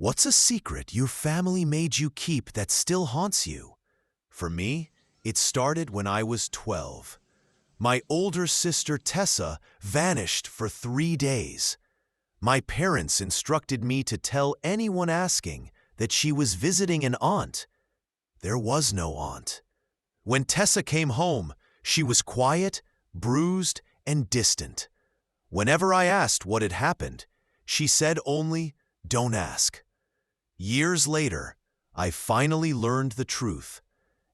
What's a secret your family made you keep that still haunts you? For me, it started when I was 12. My older sister Tessa vanished for 3 days. My parents instructed me to tell anyone asking that she was visiting an aunt. There was no aunt. When Tessa came home, she was quiet, bruised, and distant. Whenever I asked what had happened, she said only, "Don't ask." Years later, I finally learned the truth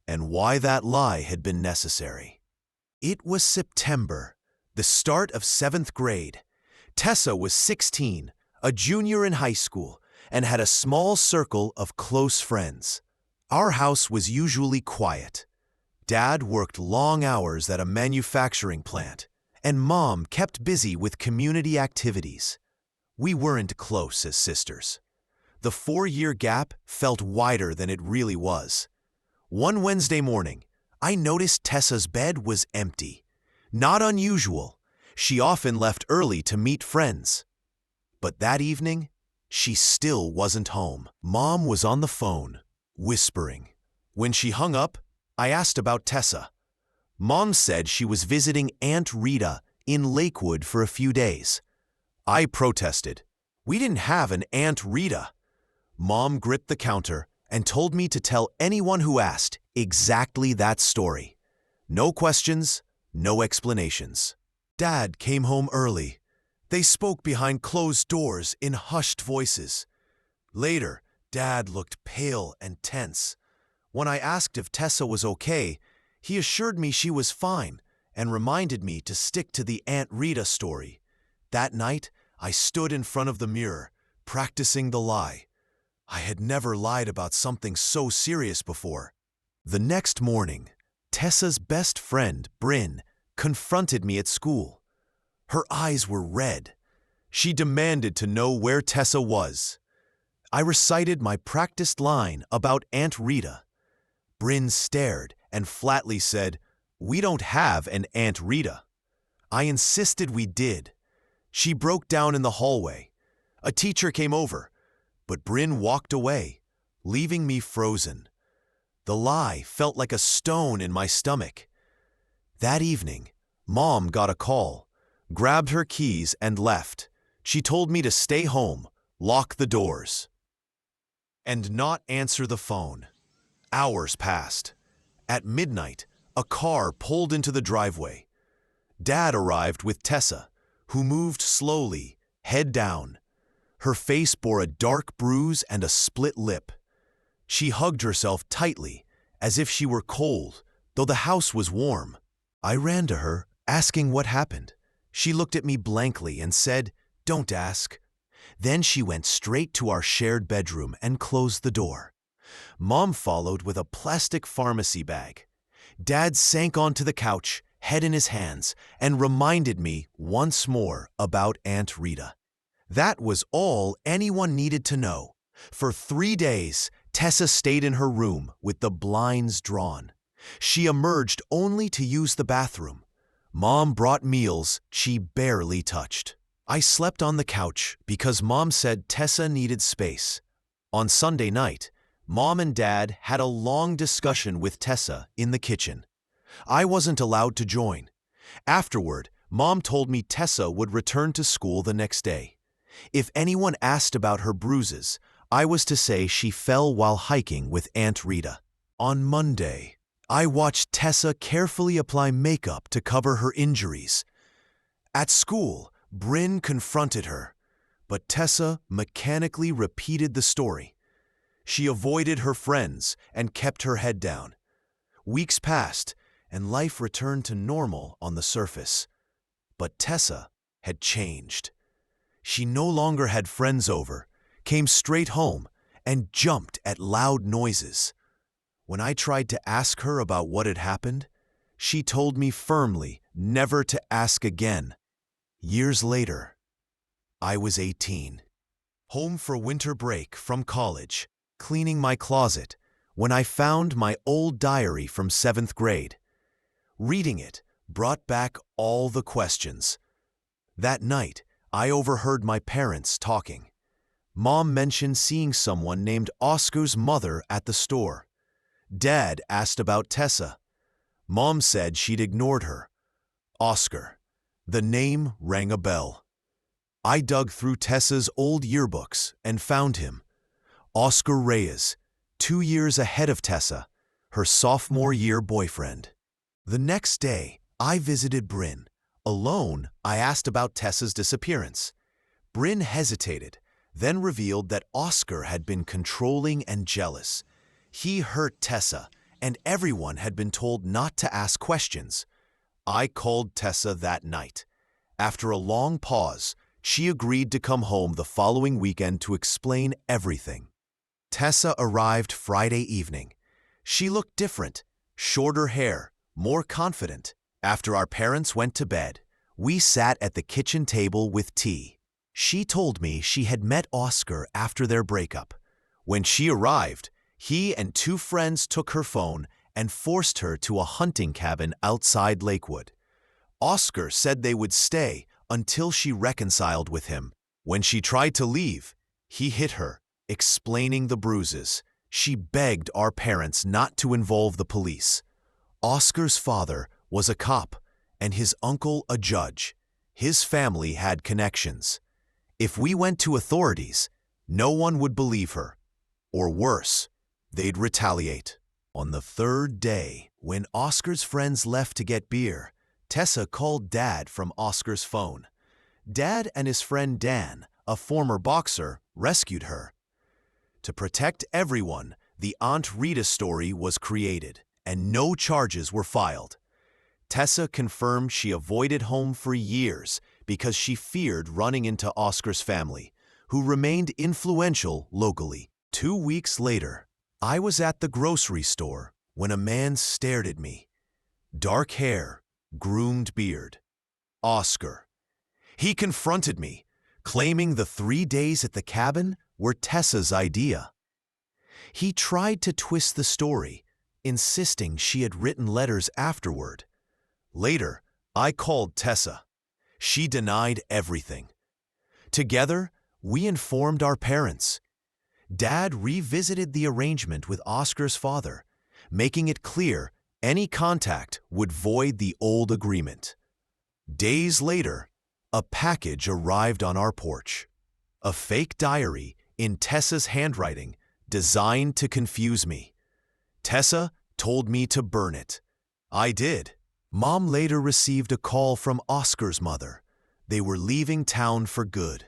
and why that lie had been necessary. It was September, the start of 7th grade. Tessa was 16, a junior in high school, and had a small circle of close friends. Our house was usually quiet. Dad worked long hours at a manufacturing plant, and Mom kept busy with community activities. We weren't close as sisters. The 4-year gap felt wider than it really was. One Wednesday morning, I noticed Tessa's bed was empty. Not unusual. She often left early to meet friends. But that evening, she still wasn't home. Mom was on the phone, whispering. When she hung up, I asked about Tessa. Mom said she was visiting Aunt Rita in Lakewood for a few days. I protested. We didn't have an Aunt Rita. Mom gripped the counter and told me to tell anyone who asked exactly that story. No questions, no explanations. Dad came home early. They spoke behind closed doors in hushed voices. Later, Dad looked pale and tense. When I asked if Tessa was okay, he assured me she was fine and reminded me to stick to the Aunt Rita story. That night, I stood in front of the mirror, practicing the lie. I had never lied about something so serious before. The next morning, Tessa's best friend, Bryn, confronted me at school. Her eyes were red. She demanded to know where Tessa was. I recited my practiced line about Aunt Rita. Bryn stared and flatly said, "We don't have an Aunt Rita." I insisted we did. She broke down in the hallway. A teacher came over, but Bryn walked away, leaving me frozen. The lie felt like a stone in my stomach. That evening, Mom got a call, grabbed her keys and left. She told me to stay home, lock the doors, and not answer the phone. Hours passed. At midnight, a car pulled into the driveway. Dad arrived with Tessa, who moved slowly, head down. Her face bore a dark bruise and a split lip. She hugged herself tightly, as if she were cold, though the house was warm. I ran to her, asking what happened. She looked at me blankly and said, "Don't ask." Then she went straight to our shared bedroom and closed the door. Mom followed with a plastic pharmacy bag. Dad sank onto the couch, head in his hands, and reminded me once more about Aunt Rita. That was all anyone needed to know. For 3 days, Tessa stayed in her room with the blinds drawn. She emerged only to use the bathroom. Mom brought meals she barely touched. I slept on the couch because Mom said Tessa needed space. On Sunday night, Mom and Dad had a long discussion with Tessa in the kitchen. I wasn't allowed to join. Afterward, Mom told me Tessa would return to school the next day. If anyone asked about her bruises, I was to say she fell while hiking with Aunt Rita. On Monday, I watched Tessa carefully apply makeup to cover her injuries. At school, Bryn confronted her, but Tessa mechanically repeated the story. She avoided her friends and kept her head down. Weeks passed, and life returned to normal on the surface. But Tessa had changed. She no longer had friends over, came straight home, and jumped at loud noises. When I tried to ask her about what had happened, she told me firmly never to ask again. Years later, I was 18, home for winter break from college, cleaning my closet, when I found my old diary from 7th grade. Reading it brought back all the questions. That night, I overheard my parents talking. Mom mentioned seeing someone named Oscar's mother at the store. Dad asked about Tessa. Mom said she'd ignored her. Oscar. The name rang a bell. I dug through Tessa's old yearbooks and found him. Oscar Reyes, 2 years ahead of Tessa, her sophomore year boyfriend. The next day, I visited Bryn. Alone, I asked about Tessa's disappearance. Bryn hesitated, then revealed that Oscar had been controlling and jealous. He hurt Tessa, and everyone had been told not to ask questions. I called Tessa that night. After a long pause, she agreed to come home the following weekend to explain everything. Tessa arrived Friday evening. She looked different, shorter hair, more confident. After our parents went to bed, we sat at the kitchen table with tea. She told me she had met Oscar after their breakup. When she arrived, he and 2 friends took her phone and forced her to a hunting cabin outside Lakewood. Oscar said they would stay until she reconciled with him. When she tried to leave, he hit her, explaining the bruises. She begged our parents not to involve the police. Oscar's father was a cop and his uncle a judge. His family had connections. If we went to authorities, no one would believe her. Or worse, they'd retaliate. On the 3rd day, when Oscar's friends left to get beer, Tessa called Dad from Oscar's phone. Dad and his friend Dan, a former boxer, rescued her. To protect everyone, the Aunt Rita story was created, and no charges were filed. Tessa confirmed she avoided home for years because she feared running into Oscar's family, who remained influential locally. 2 weeks later, I was at the grocery store when a man stared at me. Dark hair, groomed beard. Oscar. He confronted me, claiming the 3 days at the cabin were Tessa's idea. He tried to twist the story, insisting she had written letters afterward. Later, I called Tessa. She denied everything. Together, we informed our parents. Dad revisited the arrangement with Oscar's father, making it clear any contact would void the old agreement. Days later, a package arrived on our porch. A fake diary in Tessa's handwriting designed to confuse me. Tessa told me to burn it. I did. Mom later received a call from Oscar's mother. They were leaving town for good.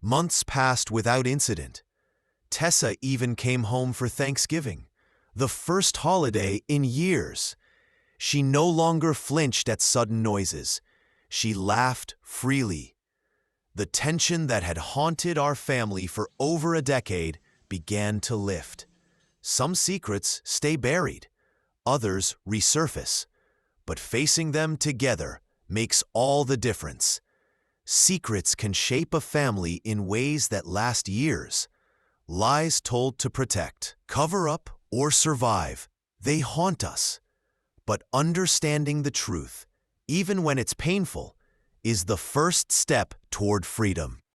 Months passed without incident. Tessa even came home for Thanksgiving, the first holiday in years. She no longer flinched at sudden noises. She laughed freely. The tension that had haunted our family for over a decade began to lift. Some secrets stay buried, others resurface. But facing them together makes all the difference. Secrets can shape a family in ways that last years. Lies told to protect, cover up, or survive, they haunt us. But understanding the truth, even when it's painful, is the first step toward freedom.